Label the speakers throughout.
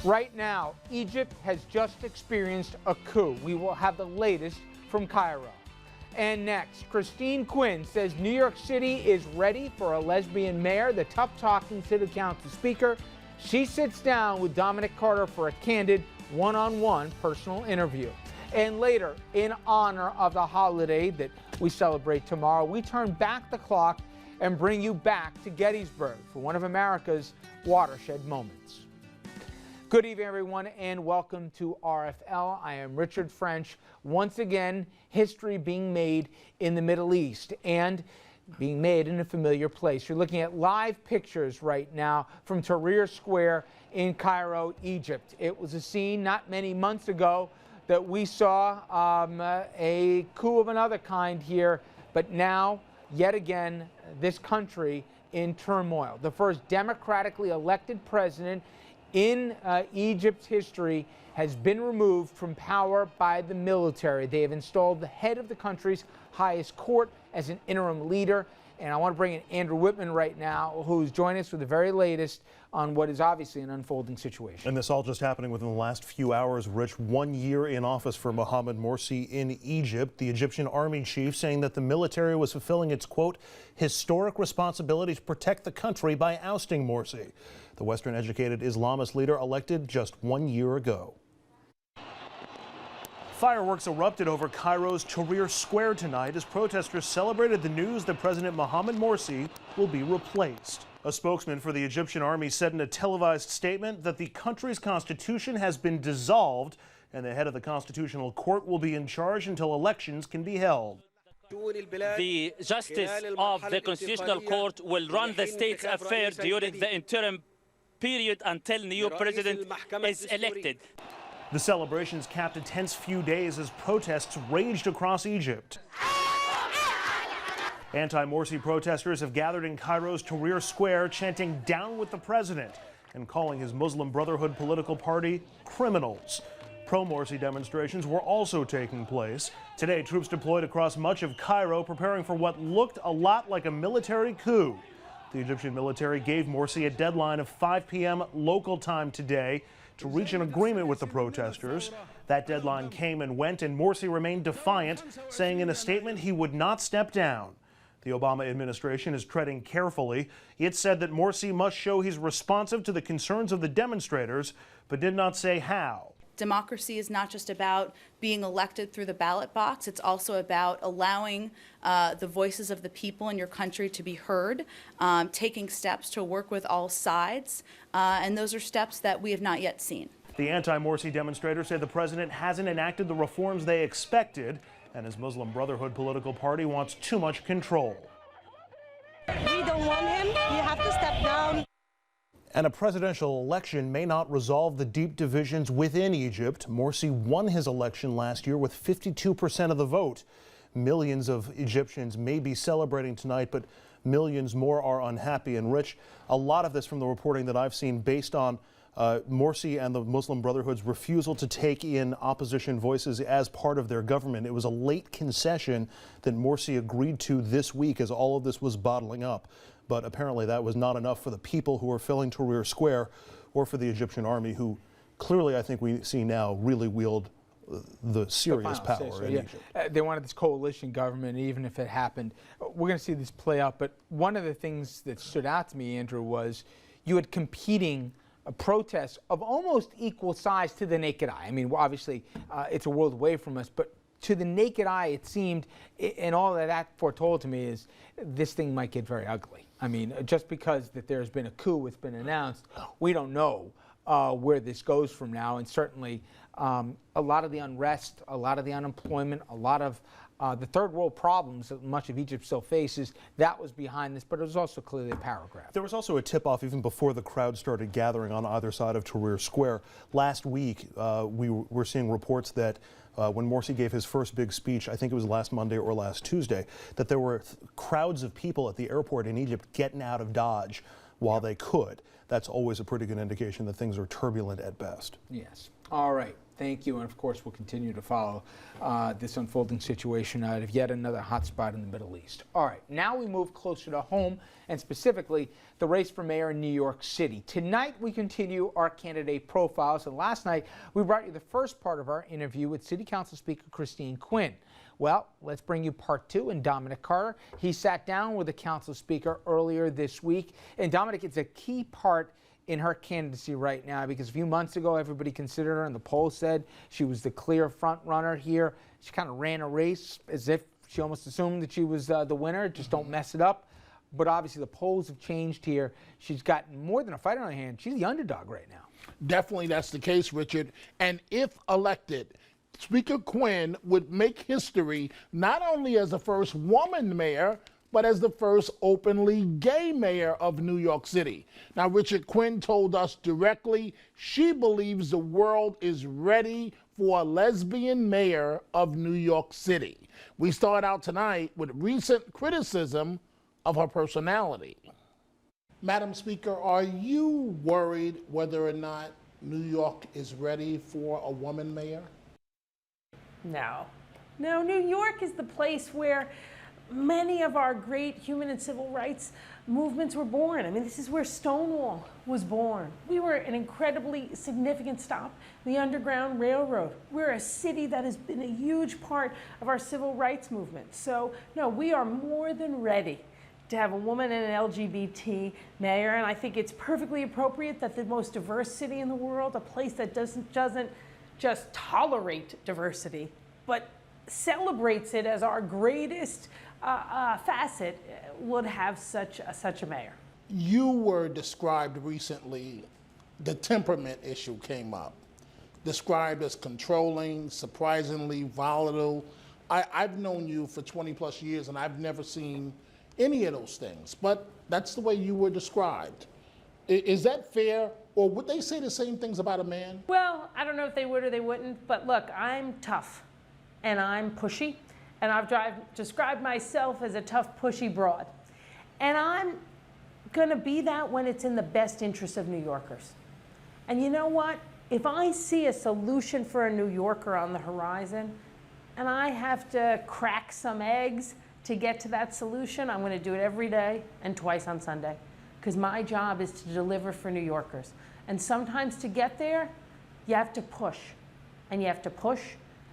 Speaker 1: Right now, Egypt has just experienced a coup. We will have the latest from Cairo. And next, Christine Quinn says New York City is ready for a lesbian mayor, the tough-talking city council speaker. She sits down with Dominic Carter for a candid one-on-one personal interview. And later, in honor of the holiday that we celebrate tomorrow, we turn back the clock and bring you back to Gettysburg for one of America's watershed moments. Good evening, everyone, and welcome to RFL. I am Richard French. Once again, history being made in the Middle East and being made in a familiar place. You're looking at live pictures right now from Tahrir Square in Cairo, Egypt. It was a scene not many months ago that we saw a coup of another kind here, but now, yet again, this country in turmoil. The first democratically elected president in Egypt's history has been removed from power by the military. They have installed the head of the country's highest court as an interim leader. And I want to bring in Andrew Whitman right now, who's joining us with the very latest on what is obviously an unfolding situation.
Speaker 2: And this all just happening within the last few hours, Rich. 1 year in office for Mohanned Morsi in Egypt. The Egyptian army chief saying that the military was fulfilling its, quote, historic responsibility to protect the country by ousting Morsi, the Western-educated Islamist leader elected just 1 year ago. Fireworks erupted over Cairo's Tahrir Square tonight as protesters celebrated the news that President Mohanned Morsi will be replaced. A spokesman for the Egyptian army said in a televised statement that the country's constitution has been dissolved and the head of the constitutional court will be in charge until elections can be held.
Speaker 3: The justice of the constitutional court will run the state's affairs during the interim period until new president is elected.
Speaker 2: The celebrations capped a tense few days as protests raged across Egypt. Anti-Morsi protesters have gathered in Cairo's Tahrir Square chanting "Down with the president" and calling his Muslim Brotherhood political party criminals. Pro-Morsi demonstrations were also taking place. Today, troops deployed across much of Cairo preparing for what looked a lot like a military coup. The Egyptian military gave Morsi a deadline of 5 p.m. local time today to reach an agreement with the protesters. That deadline came and went, and Morsi remained defiant, saying in a statement he would not step down. The Obama administration is treading carefully. It said that Morsi must show he's responsive to the concerns of the demonstrators, but did not say how.
Speaker 4: Democracy is not just about being elected through the ballot box. It's also about allowing the voices of the people in your country to be heard, taking steps to work with all sides, and those are steps that we have not yet seen.
Speaker 2: The anti-Morsi demonstrators say the president hasn't enacted the reforms they expected, and his Muslim Brotherhood political party wants too much control.
Speaker 5: We don't want him. You have to step down.
Speaker 2: And a presidential election may not resolve the deep divisions within Egypt. Morsi won his election last year with 52% of the vote. Millions of Egyptians may be celebrating tonight, but millions more are unhappy. And Rich, a lot of this from the reporting that I've seen based on Morsi and the Muslim Brotherhood's refusal to take in opposition voices as part of their government. It was a late concession that Morsi agreed to this week as all of this was bottling up. But apparently that was not enough for the people who are filling Tahrir Square or for the Egyptian army, who clearly, I think we see now, really wield the serious power in Egypt.
Speaker 1: They wanted this coalition government, even if it happened. We're going to see this play out. But one of the things that stood out to me, Andrew, was you had competing protests of almost equal size to the naked eye. I mean, obviously, it's a world away from us, but to the naked eye, it seemed, and all that foretold to me is this thing might get very ugly. I mean, just because that there's been a coup, it's been announced, we don't know where this goes from now. And certainly a lot of the unrest, a lot of the unemployment, a lot of the third world problems that much of Egypt still faces, that was behind this, but it was also clearly a power grab.
Speaker 2: There was also a tip-off even before the crowd started gathering on either side of Tahrir Square. Last week, we were seeing reports that when Morsi gave his first big speech, I think it was last Monday or last Tuesday, that there were crowds of people at the airport in Egypt getting out of Dodge while they could. That's always a pretty good indication that things are turbulent at best.
Speaker 1: Yes. All right. Thank you, and of course we'll continue to follow this unfolding situation out of yet another hotspot in the Middle East. All right, now we move closer to home, and specifically the race for mayor in New York City. Tonight we continue our candidate profiles, and last night we brought you the first part of our interview with City Council Speaker Christine Quinn. Well, let's bring you part two, and Dominic Carter. He sat down with the council speaker earlier this week, and Dominic, it's a key part in her candidacy right now, because a few months ago everybody considered her and the polls said she was the clear front runner here. She kind of ran a race as if she almost assumed that she was the winner, just don't mess it up. But obviously the polls have changed here. She's got more than a fight on her hand. She's the underdog right now.
Speaker 6: Definitely that's the case, Richard. And if elected, Speaker Quinn would make history not only as the first woman mayor, but as the first openly gay mayor of New York City. Now, Richard, Quinn told us directly she believes the world is ready for a lesbian mayor of New York City. We start out tonight with recent criticism of her personality. Madam Speaker, are you worried whether or not New York is ready for a woman mayor?
Speaker 7: No. No, New York is the place where many of our great human and civil rights movements were born. I mean, this is where Stonewall was born. We were an incredibly significant stop in the Underground Railroad. We're a city that has been a huge part of our civil rights movement. So, no, we are more than ready to have a woman and an LGBT mayor, and I think it's perfectly appropriate that the most diverse city in the world, a place that doesn't just tolerate diversity, but celebrates it as our greatest facet, would have such a mayor.
Speaker 6: You were described recently, the temperament issue came up, described as controlling, surprisingly volatile. I've known you for 20 plus years and I've never seen any of those things, but that's the way you were described. Is that fair, or would they say the same things about a man?
Speaker 7: Well, I don't know if they would or they wouldn't, but look, I'm tough and I'm pushy. And I've described myself as a tough, pushy broad. And I'm gonna be that when it's in the best interest of New Yorkers. And you know what? If I see a solution for a New Yorker on the horizon, and I have to crack some eggs to get to that solution, I'm gonna do it every day and twice on Sunday. Because my job is to deliver for New Yorkers. And sometimes to get there, you have to push. And you have to push,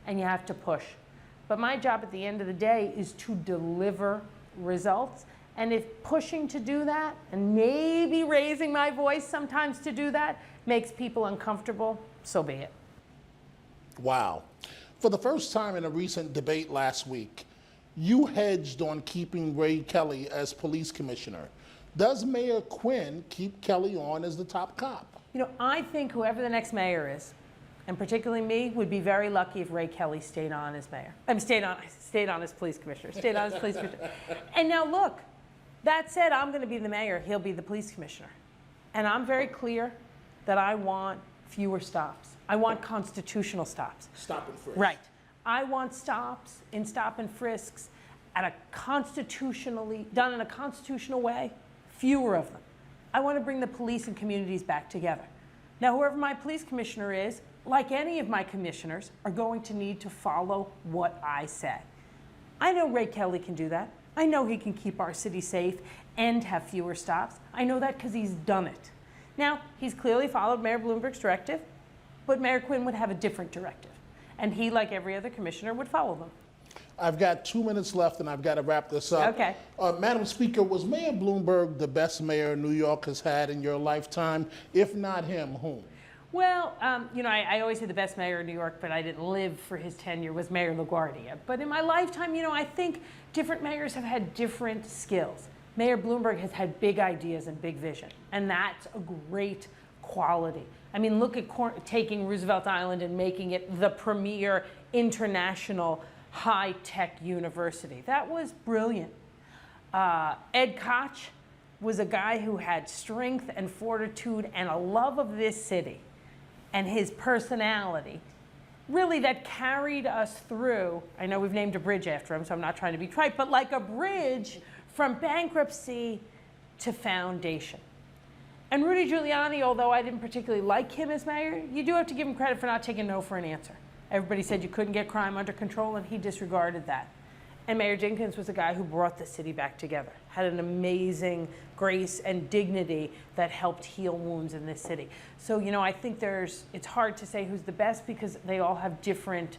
Speaker 7: and you have to push. But my job at the end of the day is to deliver results. And if pushing to do that, and maybe raising my voice sometimes to do that, makes people uncomfortable, so be it.
Speaker 6: Wow. For the first time in a recent debate last week, you hedged on keeping Ray Kelly as police commissioner. Does Mayor Quinn keep Kelly on as the top cop?
Speaker 7: You know, I think whoever the next mayor is, and particularly me, would be very lucky if Ray Kelly stayed on as mayor. Stayed on as police commissioner. Stayed on as police commissioner. And now look, that said, I'm going to be the mayor. He'll be the police commissioner. And I'm very clear that I want fewer stops. I want constitutional stops.
Speaker 6: Stop and frisk.
Speaker 7: Right. I want stops in stop and frisks done in a constitutional way, fewer of them. I want to bring the police and communities back together. Now, whoever my police commissioner is, like any of my commissioners, are going to need to follow what I say. I know Ray Kelly can do that. I know he can keep our city safe and have fewer stops. I know that because he's done it. Now, he's clearly followed Mayor Bloomberg's directive, but Mayor Quinn would have a different directive. And he, like every other commissioner, would follow them.
Speaker 6: I've got 2 minutes left and I've got to wrap this up.
Speaker 7: Okay.
Speaker 6: Madam Speaker, was Mayor Bloomberg the best mayor New York has had in your lifetime? If not him, whom?
Speaker 7: Well, you know, I always say the best mayor in New York, but I didn't live for his tenure, was Mayor LaGuardia. But in my lifetime, you know, I think different mayors have had different skills. Mayor Bloomberg has had big ideas and big vision, and that's a great quality. I mean, look at taking Roosevelt Island and making it the premier international high-tech university. That was brilliant. Ed Koch was a guy who had strength and fortitude and a love of this city, and his personality, really, that carried us through. I know we've named a bridge after him, so I'm not trying to be trite, but like a bridge from bankruptcy to foundation. And Rudy Giuliani, although I didn't particularly like him as mayor, you do have to give him credit for not taking no for an answer. Everybody said you couldn't get crime under control, and he disregarded that. And Mayor Jenkins was a guy who brought the city back together, had an amazing grace and dignity that helped heal wounds in this city. So, you know, I think it's hard to say who's the best because they all have different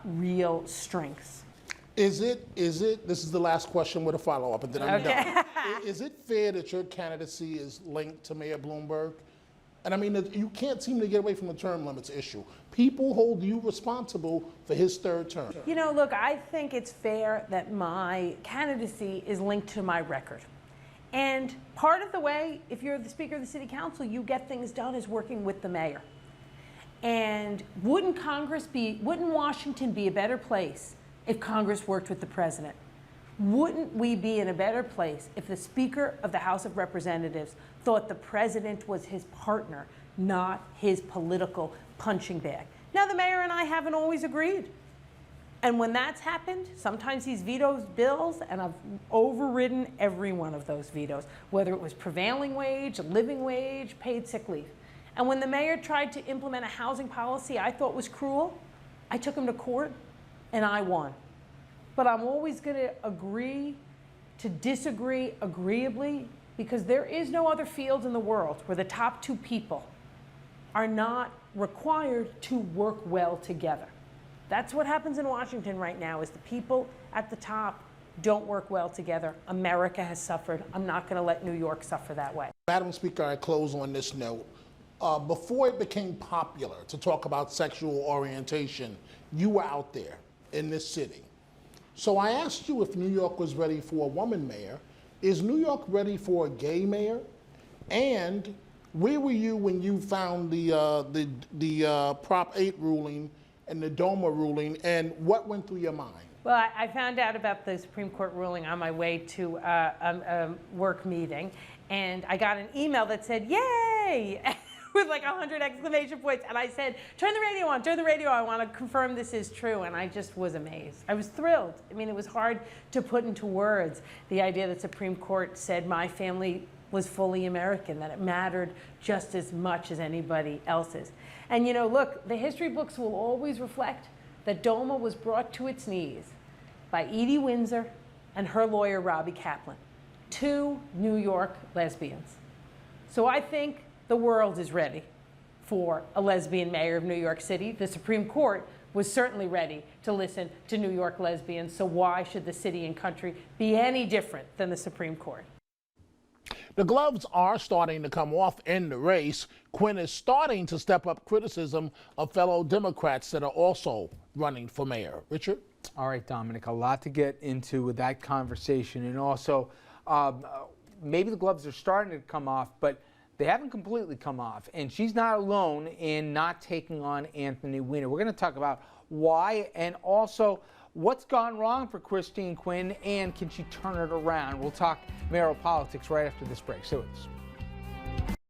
Speaker 7: real strengths.
Speaker 6: This is the last question with a follow-up, and then I'm
Speaker 7: Okay.
Speaker 6: done. Is it fair that your candidacy is linked to Mayor Bloomberg? And I mean, you can't seem to get away from the term limits issue. People hold you responsible for his third term.
Speaker 7: You know, look, I think it's fair that my candidacy is linked to my record. And part of the way, if you're the Speaker of the City Council, you get things done is working with the mayor. And wouldn't Washington be a better place if Congress worked with the president? Wouldn't we be in a better place if the Speaker of the House of Representatives thought the president was his partner, not his political punching bag? Now, the mayor and I haven't always agreed. And when that's happened, sometimes he's vetoed bills, and I've overridden every one of those vetoes, whether it was prevailing wage, living wage, paid sick leave. And when the mayor tried to implement a housing policy I thought was cruel, I took him to court, and I won. But I'm always going to agree to disagree agreeably, because there is no other field in the world where the top two people are not required to work well together. That's what happens in Washington right now, is the people at the top don't work well together. America has suffered. I'm not going to let New York suffer that way.
Speaker 6: Madam Speaker, I close on this note. Before it became popular to talk about sexual orientation, you were out there in this city. So I asked you if New York was ready for a woman mayor. Is New York ready for a gay mayor? And where were you when you found the Prop 8 ruling and the DOMA ruling, and what went through your mind?
Speaker 7: Well, I found out about the Supreme Court ruling on my way to a work meeting, and I got an email that said, "Yay!" with like 100 exclamation points. And I said, turn the radio on, I want to confirm this is true. And I just was amazed. I was thrilled. I mean, it was hard to put into words the idea that Supreme Court said my family was fully American, that it mattered just as much as anybody else's. And you know, look, the history books will always reflect that DOMA was brought to its knees by Edie Windsor and her lawyer, Robbie Kaplan, two New York lesbians. So I think the world is ready for a lesbian mayor of New York City. The Supreme Court was certainly ready to listen to New York lesbians, so why should the city and country be any different than the Supreme Court?
Speaker 6: The gloves are starting to come off in the race. Quinn is starting to step up criticism of fellow Democrats that are also running for mayor. Richard?
Speaker 1: All right, Dominic, a lot to get into with that conversation. And also, maybe the gloves are starting to come off, but they haven't completely come off, and she's not alone in not taking on Anthony Weiner. We're going to talk about why, and also what's gone wrong for Christine Quinn, and can she turn it around? We'll talk mayoral politics right after this break. So it's